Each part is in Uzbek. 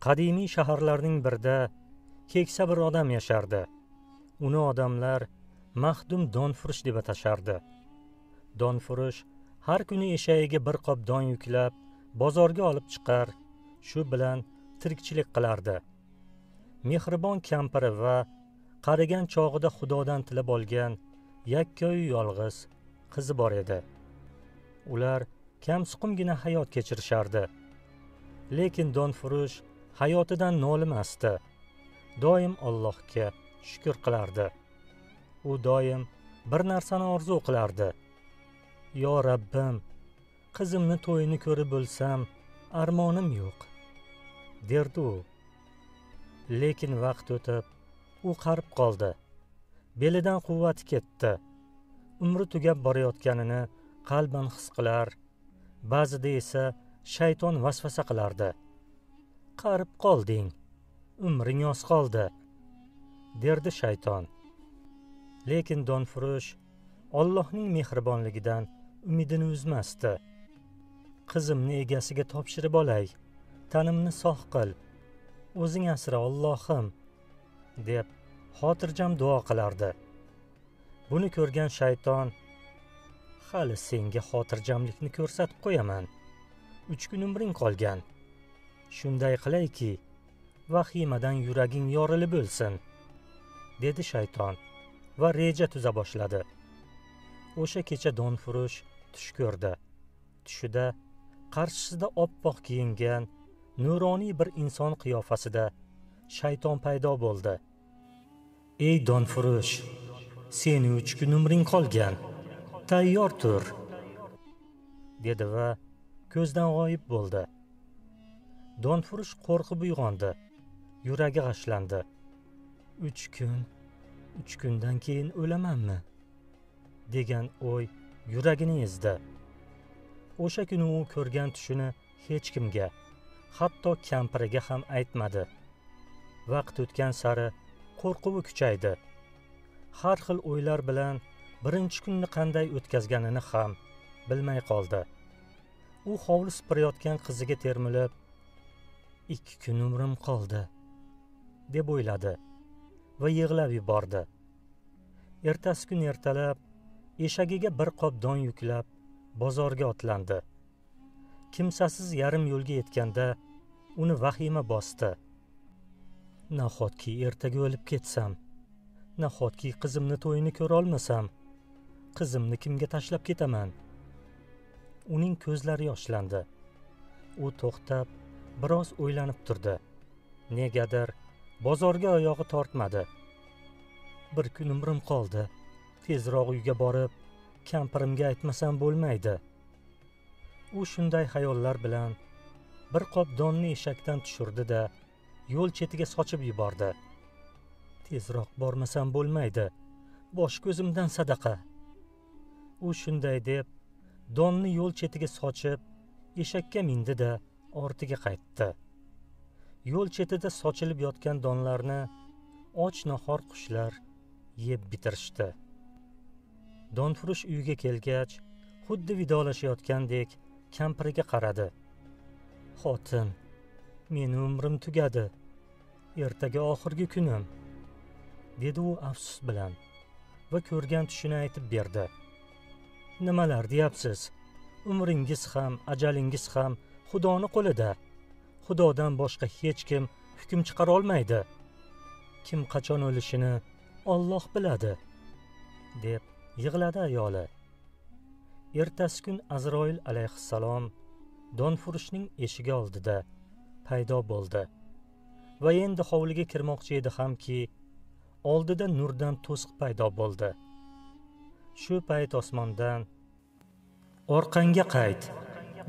Qadimiy shaharlarning birida keksa bir odam yashardi. Uni odamlar Maxdum donfurush deb atashardi. Donfurush har kuni eshagiga bir qop don yuklab bozorga olib chiqar, shu bilan tirikchilik qilardi. Mehribon kampiri va qarigan chog'ida Xudodan tilab olgan yakka-yu yolg'iz qizi bor edi. Ular kamsuqumgina hayot kechirishardi. Lekin donfurush hayotidan nolimasdi. Doim Allohga shukr qilardi. U doim bir narsani orzu qilardi. Yo Rabbim, qizimni to'yini ko'rib bo'lsam, armonim yo'q, derdi u. Lekin vaqt o'tib, u qarib qoldi. Belidan quvvati ketdi. Umri tugab borayotganini qalban his qilar, ba'zida esa shayton vasvasa qilardi. Qarib qolding, umring oz qoldi, derdi shayton. Lekin donfurush Allohning mehribonligidan umidini uzmasdi. Qizimni egasiga topshirib olay, tanimni sog' qil, o'zing asra Allohim, deb xotirjam duo qilardi. Buni ko'rgan shayton, hali senga xotirjamlikni ko'rsatib qo'yaman. 3 kun umring qolgan. Shunday qilayki, vahimadan yuraging yorilib o'lsin, dedi shayton va reja tuza boshladi. O'sha kecha donfurush tush ko'rdi. Tushida qarshisida oppoq kiyingan, nuroniy bir inson qiyofasida shayton paydo bo'ldi. Ey donfurush, seni 3 kun umring qolgan. Tayyor tur, dedi va ko'zdan g'oyib bo'ldi. Donfurush qo'rqib uyg'ondi. Yuragi g'ashlandi. 3 kundan keyin o'lamanmi? degan o'y yuragini ezdi. O'sha kuni u ko'rgan tushini hech kimga, hatto kampiriga ham aytmadi. Vaqt o'tgan sari qo'rquvi kuchaydi. Har xil o'ylar bilan birinchi kunni qanday o'tkazganini ham bilmay qoldi. U hovli supurayotgan qiziga termilib, 2 kun umrim qoldi, deb o'yladi va yig'lab yubordi. Ertasi kun ertalab eshagiga bir qop don yuklab bozorga otlandi. Kimsasiz yarim yo'lga yetganda uni vahima bosdi. Nahotki ertaga o'lib ketsam, nahotki qizimni to'yini ko'ra olmasam, qizimni kimga tashlab ketaman? Uning ko'zlari yoshlandi. U to'xtab, biroz o'ylanib turdi. Negadir bozorga oyog'i tortmadi. 1 kun umrim qoldi. Tezroq uyga borib, kampirimga aytmasam bo'lmaydi. U shunday xayollar bilan bir qop donni eshakdan tushirdi-da, yo'l chetiga sochib yubordi. Tezroq bormasam bo'lmaydi. Bosh ko'zimdan sadaqa. U shunday deb donni yo'l chetiga sochib, eshakka mindi-da, ortiga qaytdi. Yo'l chetida sochilib yotgan donlarni och-nahor qushlar yeb bitirishdi. Donfurush uyiga kelgach, xuddi vidolashayotgandek kampiriga qaradi. Xotin, meni umrim tugadi. Ertaga oxirgi kunim, dedi u afsus bilan va ko'rgan tushini aytib berdi. Nimalar deyapsiz? Umringiz ham, ajalingiz ham Xudoning qo'lida. Xudodan boshqa hech kim hukm chiqara olmaydi. Kim qachon o'lishini Alloh biladi, deb yig'ladi ayoli. Ertasi kun Azroil alayhissalom donfurushning eshigi oldida paydo bo'ldi va endi hovliga kirmoqchi edi hamki, oldida nurdan to'siq paydo bo'ldi. Shu payt osmondan orqangga qayt,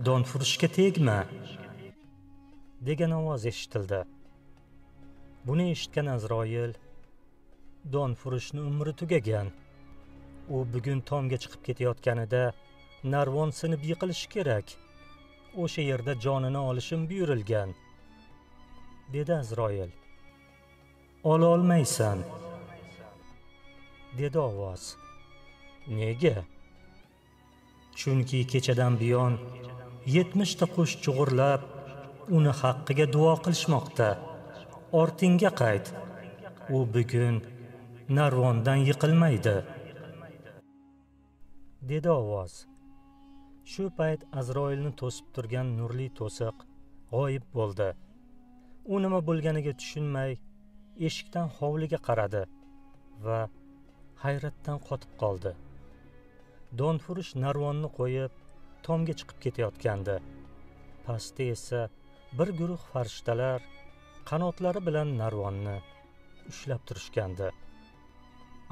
donfurushga tegma, degan ovoz eshitildi. Buni eshitgan Azroil, donfurushni umri tugagan. U bugun tomga chiqib ketayotganida narvon sinib yiqilishi kerak. O'sha yerda jonini olishim buyurilgan, dedi Azroil. Ola olmaysan, dedi ovoz. Nega? Chunki kechadan buyon 70 ta qush chug'urlab, uni haqqiga duo qilishmoqda. Ortingga qayt. U bugun narvondan yiqilmaydi, dedi ovoz. Shu payt Azroilni to'sib turgan nurli to'siq g'oyib bo'ldi. U nima bo'lganiga tushunmay eshikdan hovliga qaradi va hayratdan qotib qoldi. Donfurush narvonni qo'yib tomga chiqib ketayotgandi. Pastda esa bir guruh farishtalar qanotlari bilan narvonni ushlab turishgandi.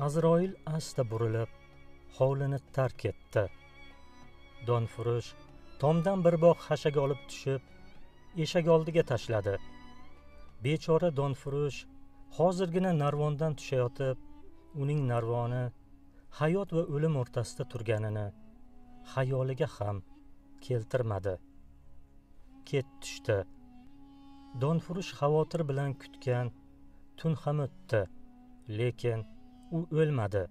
Azroil asta burilib hovlini tark etdi. Donfurush tomdan bir bog' xashak olib tushib eshak oldiga tashladi. Bechora Donfurush hozirgina narvondan tushayotib, uning narvoni hayot va o'lim o'rtasida turganini xayoliga ham keltirmadi. Ket tushdi. Donfurush xavotir bilan kutgan tun ham o'tdi, lekin u o'lmadi.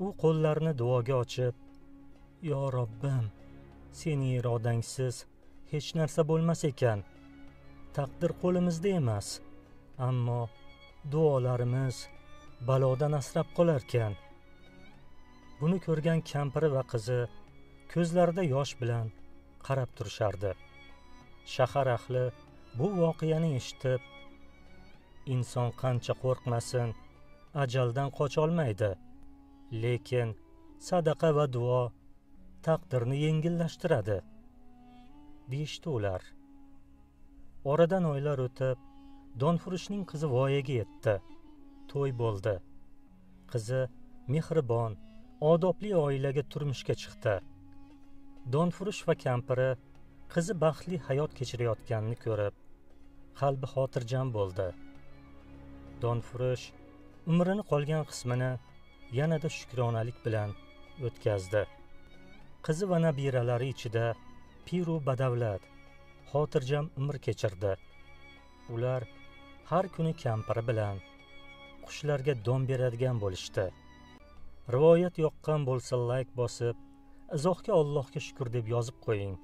U qo'llarini duoga ochib, "Yo Robbim, sening irodangsiz hech narsa bo'lmas ekan. Taqdir qo'limizda emas, ammo duolarimiz balodan asrab qolarkan." Buni ko'rgan kampiri va qizi ko'zlarida yosh bilan qarab turishardi. Shahar ahli bu voqeani eshitib, inson qancha qo'rqmasin, ajaldan qocholmaydi, lekin sadaqa va duo taqdirni yengillashtiradi, deyishdi ular. Oradan oylar o'tib, Donfurushning qizi voyaga yetdi. To'y bo'ldi. Qizi mehribon, odobli oilaga turmushga chiqdi. Donfurush va kampiri qizi baxtli hayot kechirayotganini ko'rib, qalbi xotirjam bo'ldi. Donfurush umrining qolgan qismini yanada shukronalik bilan o'tkazdi. Qizi va nabiralari ichida piru badavlat, xotirjam umr kechirdi. Ular har kuni kampiri bilan qushlarga don beradigan bo'lishdi. Rivoyat yoqqan bo'lsa like bosib, izohga Allohga shukr deb yozib qo'ying.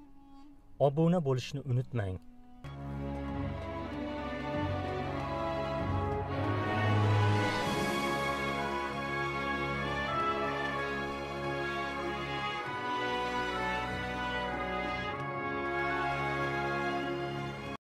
Obuna bo'lishni unutmang.